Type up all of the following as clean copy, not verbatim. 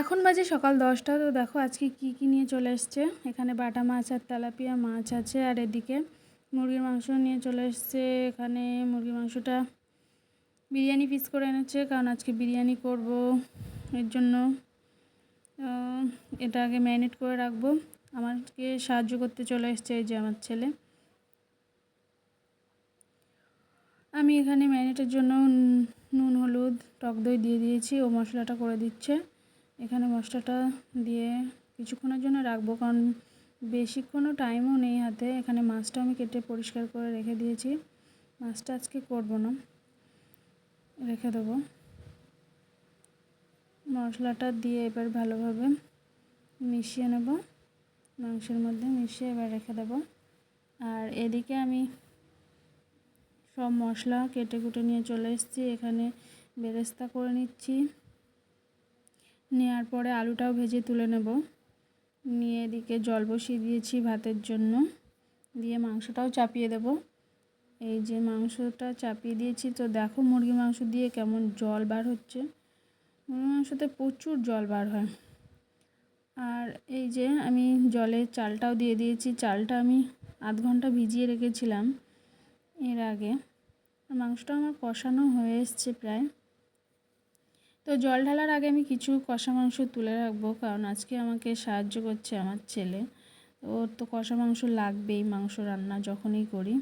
এখন বাজে সকাল 10টা। তো দেখো আজকে কি নিয়ে চলে এসছে। এখানে বাটা মাছ আর তেলাপিয়া মাছ আছে, আর এদিকে মুরগির মাংস নিয়ে চলে এসছে। এখানে মুরগির মাংসটা বিরিয়ানি পিস করে এনেছে, কারণ আজকে বিরিয়ানি করব। এর জন্য এটা আগে ম্যারিনেট করে রাখবো। আমাকে সাহায্য করতে চলে এসছে এই যে আমার ছেলে। আমি এখানে ম্যারিনেটের জন্য নুন, হলুদ, টক দই দিয়ে দিয়েছি। ও মশলাটা করে দিচ্ছে। এখানে মশলাটা দিয়ে কিছুক্ষণের জন্য রাখবো, কারণ বেশিক্ষণও টাইমও নেই হাতে। এখানে মাছটা আমি কেটে পরিষ্কার করে রেখে দিয়েছি। মাছটা আজকে করবো না, রেখে দেবো। মশলাটা দিয়ে এবার ভালোভাবে মিশিয়ে নেব, মাংসের মধ্যে মিশিয়ে এবার রেখে দেবো। আর এদিকে আমি সব মশলা কেটে কুটে নিয়ে চলে এসেছি। এখানে বেরেস্তা করে নিচ্ছি। নেওয়ার পরে আলুটাও ভেজে তুলে নেব। নিয়ে এদিকে জল বসিয়ে দিয়েছি ভাতের জন্য, দিয়ে মাংসটাও চাপিয়ে দেব। এই যে মাংসটা চাপিয়ে দিয়েছি। তো দেখো মুরগি মাংস দিয়ে কেমন জল বার হচ্ছে। মুরগি মাংসতে প্রচুর জল বার হয়। আর এই যে আমি জলে চালটাও দিয়ে দিয়েছি। চালটা আমি আধ ঘন্টা ভিজিয়ে রেখেছিলাম এর আগে। মাংসটা আমার কষানো হয়ে এসছে প্রায়। তো জল ঢালার আগে আমি কিছু কষা মাংস তুলে রাখবো, কারণ আজকে আমাকে সাহায্য করছে আমার ছেলে। ওর তো কষা মাংস লাগবেই মাংস রান্না যখনই করি।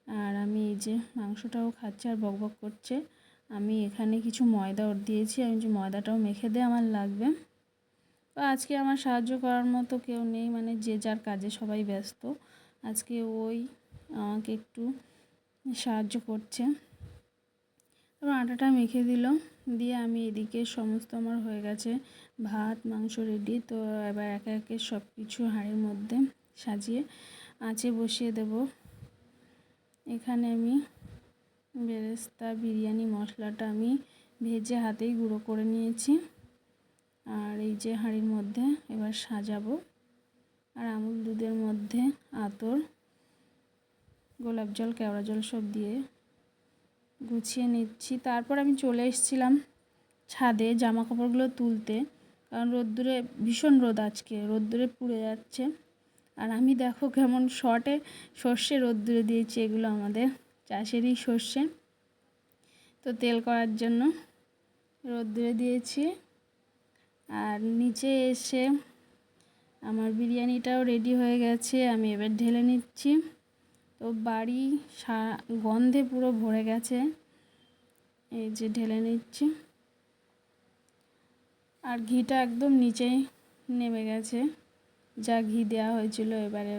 আর আমি এই যে মাংসটাও খাচ্ছে আর বকবক করছে। আমি এখানে কিছু ময়দা ওর দিয়েছি। আমি যে ময়দাটাও মেখে দিয়ে আমার লাগবে। তো আজকে আমার সাহায্য করার মতো কেউ নেই, মানে যে যার কাজে সবাই ব্যস্ত। আজকে ওই আমাকে একটু সাহায্য করছে। তারপর আটাটা মেখে দিল, দিয়ে আমি এদিকে সমস্ত আমার হয়ে গেছে ভাত মাংস রেডি। তো এবার একে একে সব কিছু হাঁড়ির মধ্যে সাজিয়ে আঁচে বসিয়ে দেব। এখানে আমি বেরেস্তা বিরিয়ানি মশলাটা আমি ভেজে হাতেই গুঁড়ো করে নিয়েছি। আর এই যে হাঁড়ির মধ্যে এবার সাজাবো। আর আমুল দুধের মধ্যে আতর, গোলাপ জল, কেওড়া জল সব দিয়ে গুছিয়ে নিচ্ছি। তারপর আমি চলে এসেছিলাম ছাদে জামা কাপড়গুলো তুলতে, কারণ রোদ্দুরে ভীষণ রোদ, আজকে রোদ্দুরে পুড়ে যাচ্ছে। আর আমি দেখো কেমন শর্টে সর্ষে রোদ্দুরে দিয়েছি। এগুলো আমাদের চাষেরই সর্ষে, তো তেল করার জন্য রোদ্দুরে দিয়েছি। আর নিচে এসে আমার বিরিয়ানিটাও রেডি হয়ে গেছে, আমি এবার ঢেলে নিচ্ছি। তো বাড়ি গন্ধে পুরো ভরে গেছে। এই যে ঢেলে নিচ্ছি। আর ঘিটা একদম নিচেই নেমে গেছে, যা ঘি দেওয়া হয়েছিল। এবারে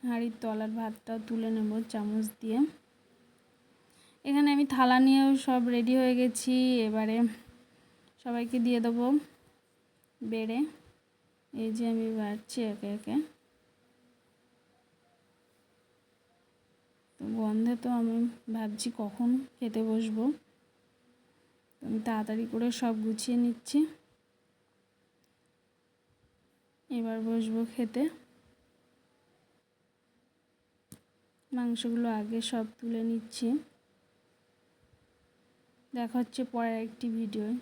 হাঁড়ির তলার ভাতটাও তুলে নেব চামচ দিয়ে। এখানে আমি থালা নিয়েও সব রেডি হয়ে গেছি। এবারে সবাইকে দিয়ে দেবো বেড়ে। এই যে আমি বাড়ছি একে একে। তো গন্ধে তো আমি ভাবছি কখন খেতে বসবো। আমি তাড়াতাড়ি করে সব গুছিয়ে নিচ্ছি, এবার বসবো খেতে। মাংসগুলো আগে সব তুলে নিচ্ছি। দেখা হচ্ছে পরের একটি ভিডিওয়।